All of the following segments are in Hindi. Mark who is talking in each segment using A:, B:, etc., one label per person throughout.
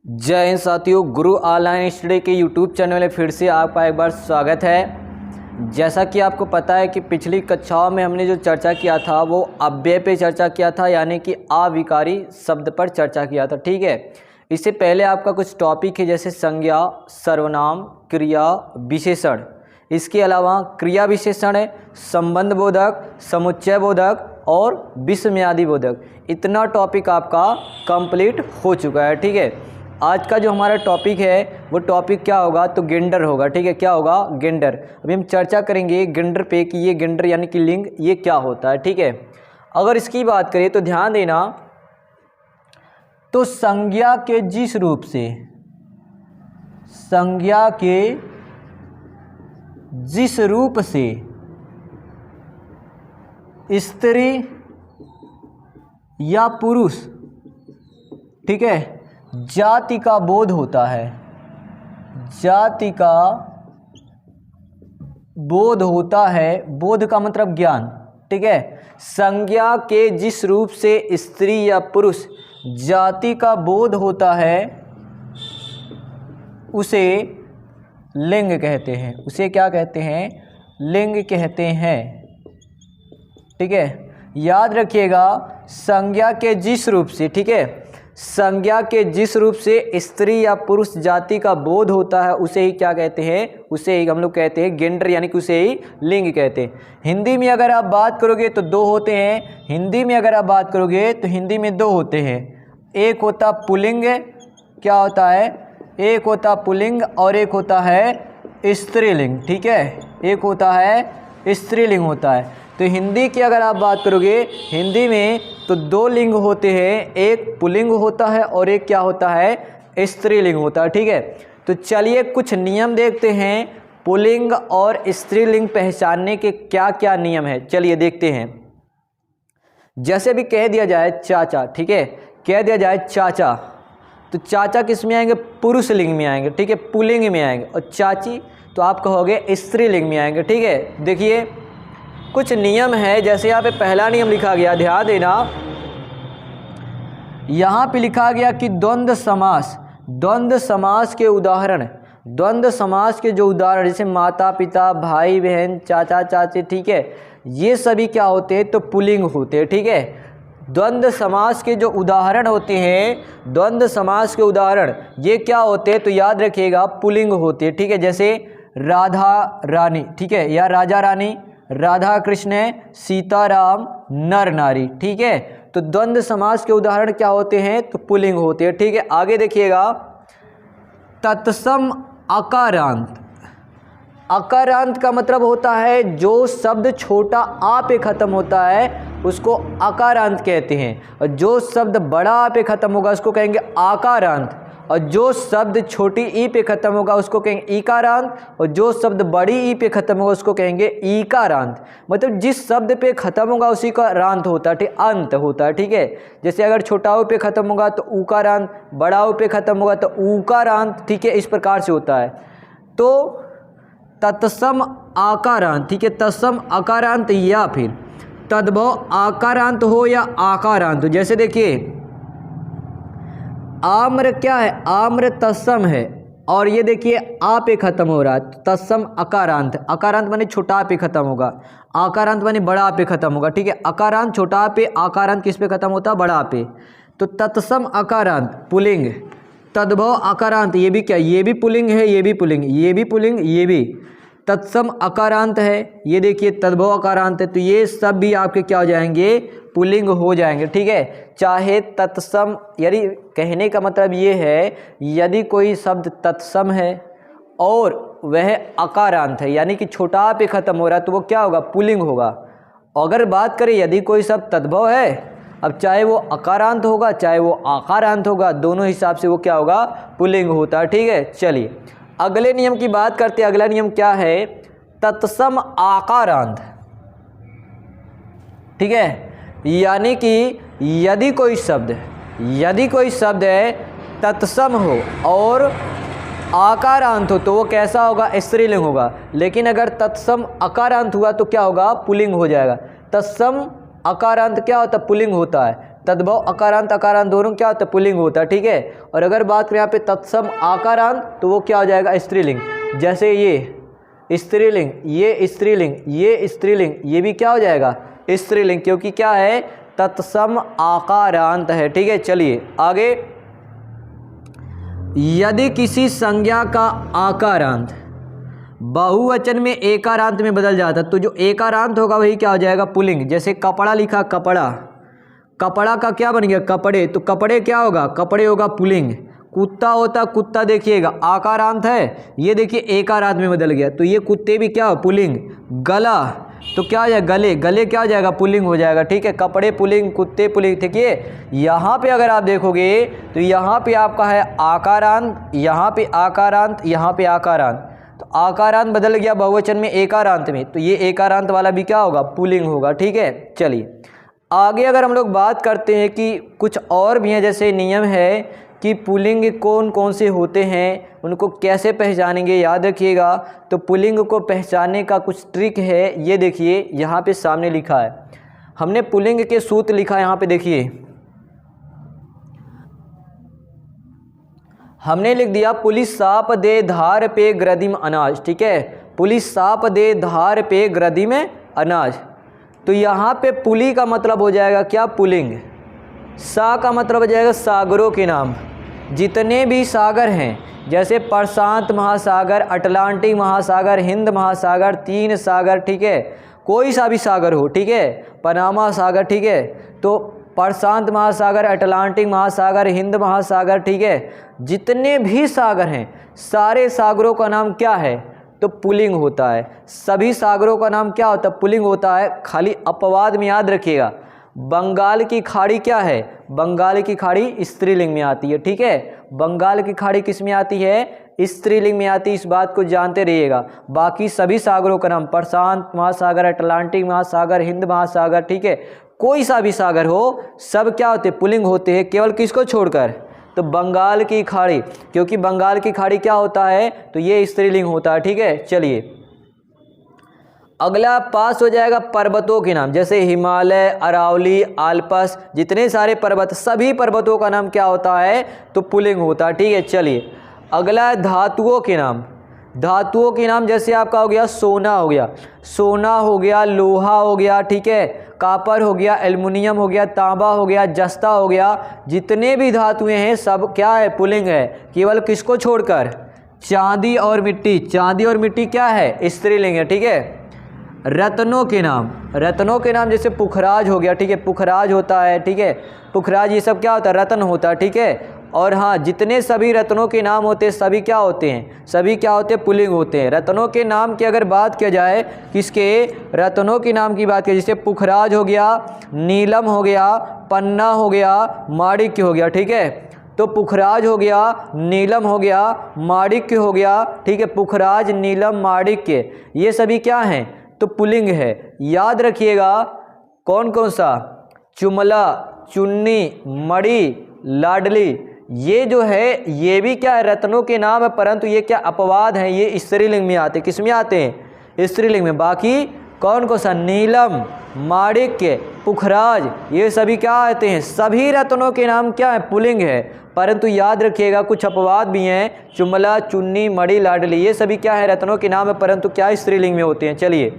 A: जय हिंद साथियों, गुरु ऑनलाइन स्टडी के यूट्यूब चैनल में फिर से आपका एक बार स्वागत है। जैसा कि आपको पता है कि पिछली कक्षाओं में हमने जो चर्चा किया था वो अव्यय पे चर्चा किया था, यानी कि अविकारी शब्द पर चर्चा किया था। ठीक है, इससे पहले आपका कुछ टॉपिक है जैसे संज्ञा, सर्वनाम, क्रिया, विशेषण। इसके अलावा क्रिया विशेषण है, संबंध बोधक, समुच्चय बोधक और विस्मयादि बोधक। इतना टॉपिक आपका कंप्लीट हो चुका है। ठीक है, आज का जो हमारा टॉपिक है वो टॉपिक क्या होगा तो गेंडर होगा। ठीक है, क्या होगा? गेंडर। अभी हम चर्चा करेंगे गेंडर पे कि ये गेंडर यानी कि लिंग ये क्या होता है। ठीक है, अगर इसकी बात करें तो ध्यान देना, तो संज्ञा के जिस रूप से स्त्री या पुरुष, ठीक है, जाति का बोध होता है, जाति का बोध होता है, बोध का मतलब ज्ञान। ठीक है, संज्ञा के जिस रूप से स्त्री या पुरुष जाति का बोध होता है उसे लिंग कहते हैं। उसे क्या कहते हैं? लिंग कहते हैं। ठीक है, याद रखिएगा, संज्ञा के जिस रूप से, ठीक है, संज्ञा के जिस रूप से स्त्री या पुरुष जाति का बोध होता है उसे ही क्या कहते हैं? उसे ही हम लोग कहते हैं गेंडर, यानी कि उसे ही लिंग कहते हैं। हिंदी में अगर आप बात करोगे तो दो होते हैं। हिंदी में अगर आप बात करोगे तो हिंदी में दो होते हैं, एक होता पुल्लिंग, क्या होता है? एक होता पुल्लिंग और एक होता है स्त्रीलिंग। ठीक है, एक होता है स्त्रीलिंग होता है। तो हिंदी की अगर आप बात करोगे, हिंदी में तो दो लिंग होते हैं, एक पुल्लिंग होता है और एक क्या होता है? स्त्रीलिंग होता है। ठीक है, तो चलिए कुछ नियम देखते हैं, पुल्लिंग और स्त्रीलिंग पहचानने के क्या क्या नियम है, चलिए देखते हैं। जैसे भी कह दिया जाए चाचा, ठीक है, कह दिया जाए चाचा, तो चाचा किस में आएंगे? पुरुष लिंग में आएंगे। ठीक है, पुल्लिंग में आएंगे। और चाची तो आप कहोगे स्त्रीलिंग में आएंगे। ठीक है, देखिए कुछ नियम है। जैसे यहाँ पे पहला नियम लिखा गया, ध्यान देना, यहाँ पे लिखा गया कि द्वंद्व समास, द्वंद्व समास के उदाहरण, द्वंद्व समास के जो उदाहरण जैसे माता पिता, भाई बहन, चाचा चाची, ठीक है, ये सभी क्या होते हैं तो पुल्लिंग होते हैं। ठीक है, द्वंद्व समास के जो उदाहरण होते हैं, द्वंद्व समास के उदाहरण ये क्या होते हैं तो याद रखिएगा पुल्लिंग होते हैं। ठीक है, जैसे राधा रानी, ठीक है, या राजा रानी, राधा कृष्ण, सीताराम, नर नारी। ठीक है, तो द्वंद्व समास के उदाहरण क्या होते हैं तो पुल्लिंग होते हैं। ठीक है, आगे देखिएगा, तत्सम अकारांत। अकारांत का मतलब होता है जो शब्द छोटा आ पे खत्म होता है उसको अकारांत कहते हैं, और जो शब्द बड़ा आ पे खत्म होगा उसको कहेंगे आकारांत, और जो शब्द छोटी ई पे खत्म होगा उसको कहेंगे ईकारांत, और जो शब्द बड़ी ई पे खत्म होगा उसको कहेंगे ईकारांत। मतलब जिस शब्द पे खत्म होगा उसी का रांत होता है, ठीक, अंत होता है। ठीक है, जैसे अगर छोटा ऊ पे खत्म होगा तो ऊकारांत, बड़ा ऊ पे खत्म होगा तो ऊकारांत। ठीक है, इस प्रकार से होता है। तो तत्सम आकारांत, ठीक है, तत्सम अकारांत या फिर तद्भव आकारांत हो या आकारांत हो। जैसे देखिए आम्र क्या है? आम्र तत्सम है, और ये देखिए आ पे खत्म हो रहा है, तत्सम अकारांत। अकारांत माने छोटा आ पे खत्म होगा, आकारांत माने बड़ा आ पे खत्म होगा। ठीक है, अकारांत छोटा आ पे, आकारांत किस पे खत्म होता है? बड़ा आ पे। तो तत्सम अकारांत पुल्लिंग, तद्भव अकारांत ये भी क्या? ये भी पुल्लिंग है, ये भी पुल्लिंग, ये भी पुल्लिंग, ये भी तत्सम अकारांत है, ये देखिए तद्भव अकारांत है। तो ये सब भी आपके क्या हो जाएंगे? पुल्लिंग हो जाएंगे। ठीक है, चाहे तत्सम, यानी कहने का मतलब ये है यदि कोई शब्द तत्सम है और वह अकारांत है, यानी कि छोटा आ पे खत्म हो रहा है, तो वो क्या होगा? पुल्लिंग होगा। अगर बात करें यदि कोई शब्द तद्भव है, अब चाहे वो अकारांत होगा चाहे वो आकारांत होगा, दोनों हिसाब से वो क्या होगा? पुल्लिंग होता है। ठीक है, चलिए अगले नियम की बात करते हैं। अगला नियम क्या है? तत्सम आकारांत। ठीक है, यानी कि यदि कोई शब्द है तत्सम हो और आकारांत हो तो वो कैसा होगा? स्त्रीलिंग होगा। लेकिन अगर तत्सम अकारांत हुआ तो क्या होगा? पुल्लिंग हो जाएगा। तत्सम अकारांत क्या होता है? पुल्लिंग होता है। तद्भव अकारांत अकारांत दोनों क्या होता है, पुल्लिंग होता है, ठीक है। और अगर बात करें यहाँ पे तत्सम आकारांत तो वो क्या हो जाएगा, स्त्रीलिंग। जैसे ये स्त्रीलिंग, ये स्त्रीलिंग, ये स्त्रीलिंग, ये भी क्या हो जाएगा, स्त्रीलिंग, क्योंकि क्या है, तत्सम आकारांत है, ठीक है। चलिए आगे, यदि किसी संज्ञा का आकारांत बहुवचन में एकारांत में बदल जाता तो जो एकारांत होगा वही क्या हो जाएगा, पुल्लिंग। जैसे कपड़ा लिखा, कपड़ा, कपड़ा का क्या बन गया, कपड़े, तो कपड़े क्या होगा, कपड़े होगा पुल्लिंग। कुत्ता होता, कुत्ता देखिएगा आकारांत है, ये देखिए एकारांत में बदल गया, तो ये कुत्ते भी क्या हो, पुल्लिंग। गला तो क्या हो जाएगा, गले, गले क्या हो जाएगा, पुल्लिंग हो जाएगा, ठीक है। कपड़े पुल्लिंग, कुत्ते पुल्लिंग, ठीक है। यहाँ पे अगर आप देखोगे तो यहाँ पे आपका है आकारांत, यहाँ पे आकारांत, यहाँ पे आकारांत, तो आकारांत बदल गया बहुवचन में एकारांत में, तो ये एकारांत वाला भी क्या होगा, पुल्लिंग होगा, ठीक है। चलिए आगे अगर हम लोग बात करते हैं कि कुछ और भी हैं, जैसे नियम है कि पुल्लिंग कौन कौन से होते हैं, उनको कैसे पहचानेंगे, याद रखिएगा। तो पुल्लिंग को पहचानने का कुछ ट्रिक है, ये देखिए यहाँ पे सामने लिखा है, हमने पुल्लिंग के सूत्र लिखा है, यहाँ पे देखिए हमने लिख दिया, पुलिस साप दे धार पे ग्रदिम अनाज, ठीक है। पुलिस साप दे धार पे ग्रदिम अनाज, तो यहाँ पे पुली का मतलब हो जाएगा क्या, पुल्लिंग। सा का मतलब हो जाएगा सागरों के नाम, जितने भी सागर हैं, जैसे प्रशांत महासागर, अटलांटिक महासागर, हिंद महासागर, 3 सागर, ठीक है, कोई सा भी सागर हो, ठीक है, पनामा सागर, ठीक है, तो प्रशांत महासागर, अटलांटिक महासागर, हिंद महासागर, ठीक है, जितने भी सागर हैं सारे सागरों का नाम क्या है, तो पुल्लिंग होता है। सभी सागरों का नाम क्या होता है, पुल्लिंग होता है। खाली अपवाद में याद रखिएगा, बंगाल की खाड़ी क्या है, बंगाल की खाड़ी स्त्रीलिंग में आती है, ठीक है। बंगाल की खाड़ी किस में आती है, स्त्रीलिंग में आती है, इस बात को जानते रहिएगा। बाकी सभी सागरों का नाम, प्रशांत महासागर, अटलांटिक महासागर, हिंद महासागर, ठीक है, कोई सा भी सागर हो, सब क्या होते, पुल्लिंग होते हैं, केवल किसको छोड़कर, तो बंगाल की खाड़ी, क्योंकि बंगाल की खाड़ी क्या होता है, तो ये स्त्रीलिंग होता है, ठीक है। चलिए अगला पास हो जाएगा पर्वतों के नाम, जैसे हिमालय, अरावली, आल्पस, जितने सारे पर्वत, सभी पर्वतों का नाम क्या होता है, तो पुल्लिंग होता है, ठीक है। चलिए अगला है धातुओं के नाम। धातुओं के नाम जैसे आपका हो गया सोना, हो गया सोना, हो गया लोहा, हो गया, ठीक है, कापर हो गया, एल्युमिनियम हो गया, तांबा हो गया, जस्ता हो गया, जितने भी धातुएं हैं सब क्या है, पुल्लिंग है, केवल किसको छोड़कर, चांदी और मिट्टी। चांदी और मिट्टी क्या है, स्त्रीलिंग है, ठीक है। रत्नों के नाम, रत्नों के नाम जैसे पुखराज हो गया, ठीक है, पुखराज होता है, ठीक है, पुखराज, ये सब क्या होता है, रत्न होता है, ठीक है। और हाँ, जितने सभी रत्नों के नाम होते हैं सभी क्या होते हैं, सभी क्या होते हैं, पुल्लिंग होते हैं। रत्नों के नाम की अगर बात किया जाए, किसके, रत्नों के नाम की बात की, जैसे पुखराज हो गया, नीलम हो गया, पन्ना हो गया, माणिक्य हो गया, ठीक है। तो पुखराज हो गया, नीलम हो गया, माणिक्य हो गया, ठीक है, पुखराज, नीलम, माणिक्य, ये सभी क्या हैं, तो पुल्लिंग है। याद रखिएगा कौन कौन सा, चुमला, चुन्नी, मणि, लाडली, ये जो है ये भी क्या है, रत्नों के नाम है, परंतु ये क्या अपवाद हैं, ये स्त्रीलिंग में आते हैं। किस में आते हैं, स्त्रीलिंग में। बाकी कौन कौन सा, नीलम, माणिक्य, पुखराज, ये सभी क्या आते हैं, सभी रत्नों के नाम क्या है, पुल्लिंग है। परंतु याद रखिएगा कुछ अपवाद भी हैं, चुमला, चुन्नी, मणि, लाडली, ये सभी क्या है, रत्नों के नाम है, परंतु क्या स्त्रीलिंग में होते हैं। चलिए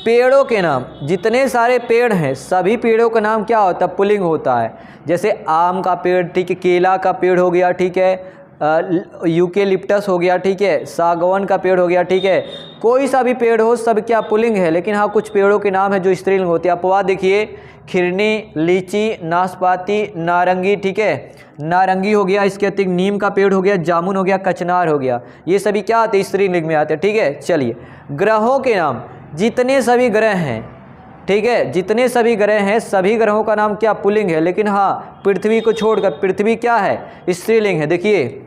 A: पेड़ों के नाम, जितने सारे पेड़ हैं सभी पेड़ों का नाम क्या होता है, पुल्लिंग होता है। जैसे आम का पेड़, ठीक है, केला का पेड़ हो गया, ठीक है, यूकेलिप्टस हो गया, ठीक है, सागवान का पेड़ हो गया, ठीक है, कोई सा भी पेड़ हो सब क्या पुल्लिंग है। लेकिन हाँ कुछ पेड़ों के नाम है जो स्त्रीलिंग होते हैं। अपवाद देखिए, खिरनी, लीची, नाशपाती, नारंगी, ठीक है, नारंगी हो गया, इसके अतिरिक्त नीम का पेड़ हो गया, जामुन हो गया, कचनार हो गया, ये सभी क्या आते हैं, स्त्रीलिंग में आते हैं, ठीक है। चलिए ग्रहों के नाम, जितने सभी ग्रह हैं, ठीक है, जितने सभी ग्रह हैं सभी ग्रहों का नाम क्या, पुल्लिंग है। लेकिन हाँ पृथ्वी को छोड़कर, पृथ्वी क्या है, स्त्रीलिंग है। देखिए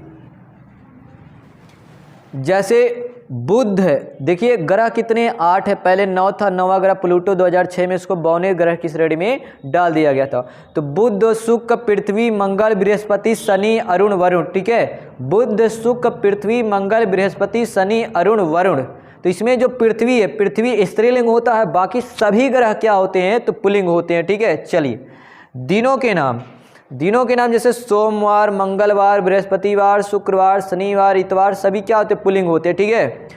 A: जैसे बुध है, देखिए ग्रह कितने, 8 है, पहले 9 था, 9वां ग्रह प्लूटो, 2006 में इसको 52वें ग्रह की श्रेणी में डाल दिया गया था। तो बुध, शुक्र, पृथ्वी, मंगल, बृहस्पति, शनि, अरुण, वरुण, ठीक है, बुध, शुक्र, पृथ्वी, मंगल, बृहस्पति, शनि, अरुण, वरुण। तो इसमें जो पृथ्वी है, पृथ्वी स्त्रीलिंग होता है, बाकी सभी ग्रह क्या होते हैं, तो पुल्लिंग होते हैं, ठीक है। चलिए दिनों के नाम, दिनों के नाम जैसे सोमवार, मंगलवार, बृहस्पतिवार, शुक्रवार, शनिवार, इतवार, सभी क्या होते हैं? पुल्लिंग होते हैं, ठीक है।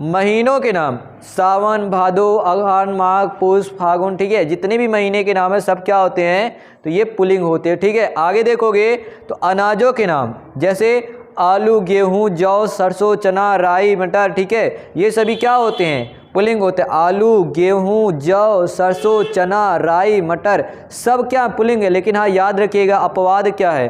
A: महीनों के नाम, सावन, भादो, अगहन, माघ, पुष, फागुन, ठीक है, जितने भी महीने के नाम है सब क्या होते हैं? तो ये पुल्लिंग होते हैं, ठीक है। आगे देखोगे तो अनाजों के नाम जैसे आलू, गेहूं, जौ, सरसों, चना, राई, मटर, ठीक है, ये सभी क्या होते हैं? पुल्लिंग होते हैं। आलू, गेहूं, जौ, सरसों, चना, राई, मटर, सब क्या पुल्लिंग है। लेकिन हाँ याद रखिएगा अपवाद क्या है?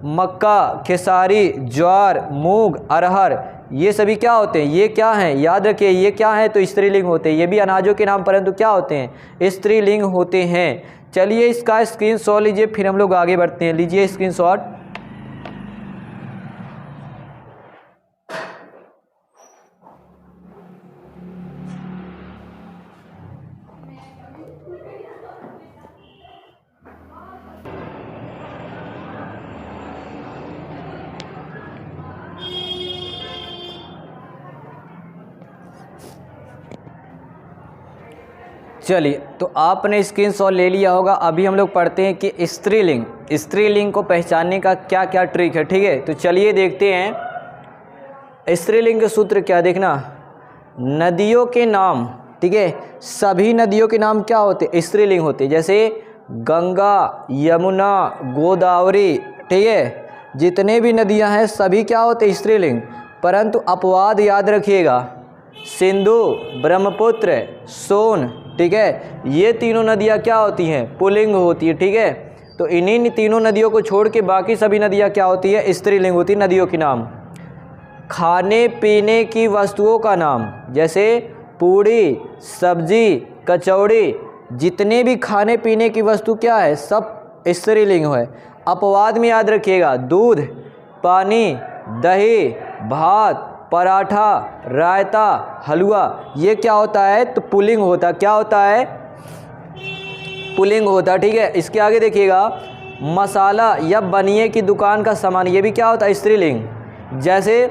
A: मक्का, खेसारी, ज्वार, मूंग, अरहर, ये सभी क्या होते हैं? ये क्या हैं? याद रखिए ये क्या है? तो स्त्रीलिंग होते हैं। ये भी अनाजों के नाम परंतु क्या होते हैं? स्त्रीलिंग होते हैं। चलिए इसका स्क्रीनशॉट लीजिए, फिर हम लोग आगे बढ़ते हैं। लीजिए स्क्रीनशॉट। चलिए तो आपने स्क्रीनशॉट ले लिया होगा। अभी हम लोग पढ़ते हैं कि स्त्रीलिंग, स्त्रीलिंग को पहचानने का क्या क्या ट्रिक है, ठीक है। तो चलिए देखते हैं स्त्रीलिंग के सूत्र क्या। देखना, नदियों के नाम, ठीक है, सभी नदियों के नाम क्या होते हैं? स्त्रीलिंग होते हैं। जैसे गंगा, यमुना, गोदावरी, ठीक है, जितने भी नदियां हैं सभी क्या होते हैं? स्त्रीलिंग। परंतु अपवाद याद रखिएगा, सिंधु, ब्रह्मपुत्र, सोन, ठीक है, ये तीनों नदियाँ क्या होती हैं? पुल्लिंग होती है, ठीक है। तो इन्हीं तीनों नदियों को छोड़ के बाकी सभी नदियाँ क्या होती है? स्त्रीलिंग होती है नदियों के नाम। खाने पीने की वस्तुओं का नाम जैसे पूड़ी, सब्जी, कचौड़ी, जितने भी खाने पीने की वस्तु क्या है? सब स्त्रीलिंग है। अपवाद में याद रखिएगा, दूध, पानी, दही, भात, पराठा, रायता, हलवा, ये क्या होता है? तो पुल्लिंग होता है। क्या होता है? पुल्लिंग होता है, ठीक है। इसके आगे देखिएगा, मसाला या बनिए की दुकान का सामान, ये भी क्या होता है? स्त्रीलिंग। जैसे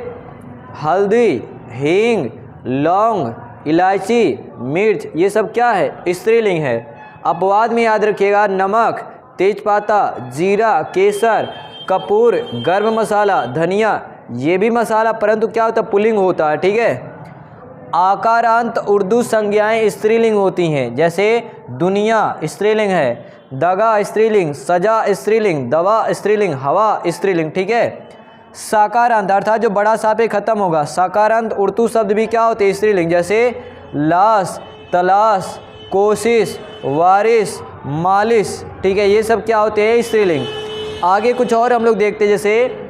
A: हल्दी, हींग, लौंग, इलायची, मिर्च, ये सब क्या है? स्त्रीलिंग है। अपवाद में याद रखिएगा, नमक, तेजपाता, जीरा, केसर, कपूर, गर्म मसाला, धनिया, ये भी मसाला परंतु क्या होता है? पुल्लिंग होता है, ठीक है। आकारांत उर्दू संज्ञाएं स्त्रीलिंग होती हैं। जैसे दुनिया स्त्रीलिंग है, दगा स्त्रीलिंग, सजा स्त्रीलिंग, दवा स्त्रीलिंग, हवा स्त्रीलिंग, ठीक है। साकारांत अर्थात जो बड़ा सा पे खत्म होगा, साकारांत उर्दू शब्द भी क्या होते हैं? स्त्रीलिंग। जैसे लाश, तलाश, कोशिश, वारिस, मालिश, ठीक है, ये सब क्या होते हैं? स्त्रीलिंग। आगे कुछ और हम लोग देखते हैं, जैसे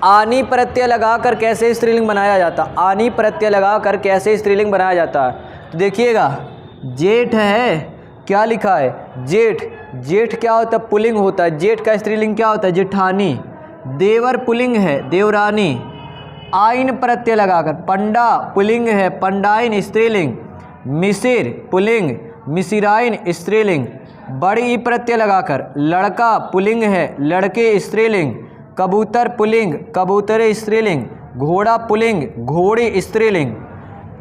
A: आनी प्रत्यय लगाकर कैसे स्त्रीलिंग बनाया जाता। आनी प्रत्यय लगाकर कैसे स्त्रीलिंग बनाया जाता है? तो देखिएगा, जेठ है, क्या लिखा है? जेठ। जेठ क्या होता है? पुल्लिंग होता है। जेठ का स्त्रीलिंग क्या होता है? जेठानी। देवर पुल्लिंग है, देवरानी। आइन प्रत्यय लगाकर, पंडा पुल्लिंग है, पंडाइन स्त्रीलिंग। मिसिर पुल्लिंग, मिसिराइन स्त्रीलिंग। बड़ी प्रत्यय लगाकर, लड़का पुल्लिंग है, लड़के स्त्रीलिंग। कबूतर पुल्लिंग, कबूतरे स्त्रीलिंग। घोड़ा पुल्लिंग, घोड़ी स्त्रीलिंग।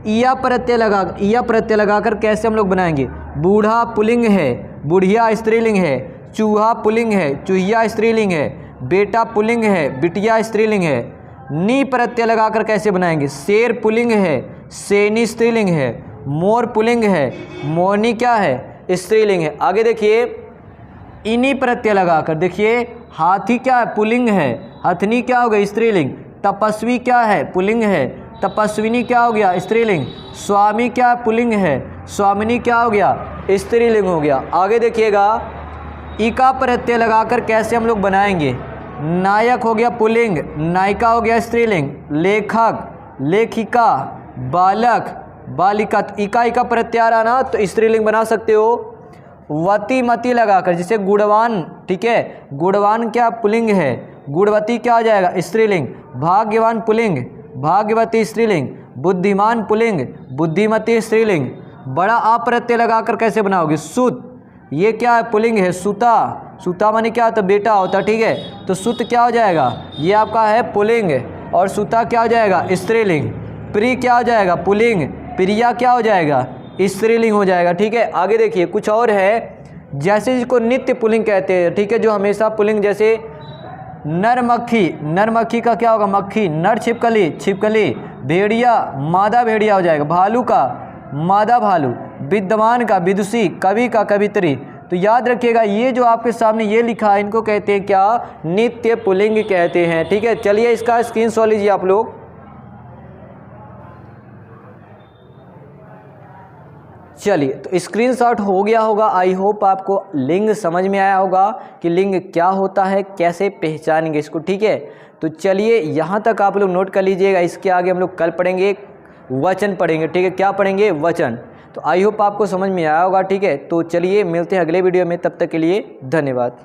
A: इया प्रत्यय लगाकर कैसे हम लोग बनाएंगे? बूढ़ा पुल्लिंग है, बुढ़िया स्त्रीलिंग है। चूहा पुल्लिंग है, चूहिया स्त्रीलिंग है। बेटा पुल्लिंग है, बिटिया स्त्रीलिंग है। नी प्रत्यय लगाकर कैसे बनाएंगे? शेर पुल्लिंग है, सेनी स्त्रीलिंग है। मोर पुल्लिंग है, मोरनी क्या है? स्त्रीलिंग है। आगे देखिए, इनी प्रत्यय लगाकर, देखिए हाथी क्या है? पुल्लिंग है, हथनी क्या हो गया? स्त्रीलिंग। तपस्वी क्या है? पुल्लिंग है, तपस्विनी क्या हो गया? स्त्रीलिंग। स्वामी क्या है? पुल्लिंग है, स्वामिनी क्या हो गया? स्त्रीलिंग हो गया। आगे देखिएगा, इका प्रत्यय लगाकर कैसे हम लोग बनाएंगे? नायक हो गया पुल्लिंग, नायिका हो गया स्त्रीलिंग। लेखक, लेखिका, बालक, बालिका, इका प्रत्यार आना तो स्त्रीलिंग बना सकते हो। वती मती लगाकर, जैसे गुणवान, ठीक है, गुणवान क्या पुल्लिंग है, गुणवती क्या हो जाएगा? स्त्रीलिंग। भाग्यवान पुल्लिंग, भाग्यवती स्त्रीलिंग। बुद्धिमान पुल्लिंग, बुद्धिमती स्त्रीलिंग। बड़ा अप्रत्यय लगाकर कैसे बनाओगे? सुत, ये क्या है? पुल्लिंग है। सुता, सुता माने क्या होता है? बेटा होता, ठीक है। तो सुत क्या हो जाएगा? ये आपका है पुल्लिंग, और सुता क्या हो जाएगा? स्त्रीलिंग। प्रिय क्या हो जाएगा? पुल्लिंग। प्रिया क्या हो जाएगा? स्त्रीलिंग हो जाएगा, ठीक है। आगे देखिए, कुछ और है, जैसे जिसको नित्य पुल्लिंग कहते हैं, ठीक है, जो हमेशा पुल्लिंग, जैसे नर मक्खी, नर मक्खी का क्या होगा, मक्खी, नर छिपकली, छिपकली, भेड़िया मादा भेड़िया हो जाएगा, भालू का मादा भालू, विद्वान का विदुषी, कवि का कवित्री। तो याद रखिएगा ये जो आपके सामने ये लिखा है इनको कहते हैं क्या, नित्य पुल्लिंग कहते हैं। ठीक है, चलिए इसका स्क्रीनशॉट लीजिए आप लोग। चलिए तो स्क्रीनशॉट हो गया होगा। आई होप आपको लिंग समझ में आया होगा कि लिंग क्या होता है, कैसे पहचानेंगे इसको। ठीक है, तो चलिए यहाँ तक आप लोग नोट कर लीजिएगा। इसके आगे हम लोग कल पढ़ेंगे वचन पढ़ेंगे। ठीक है, क्या पढ़ेंगे, वचन। तो आई होप आपको समझ में आया होगा। ठीक है, तो चलिए मिलते हैं अगले वीडियो में, तब तक के लिए धन्यवाद।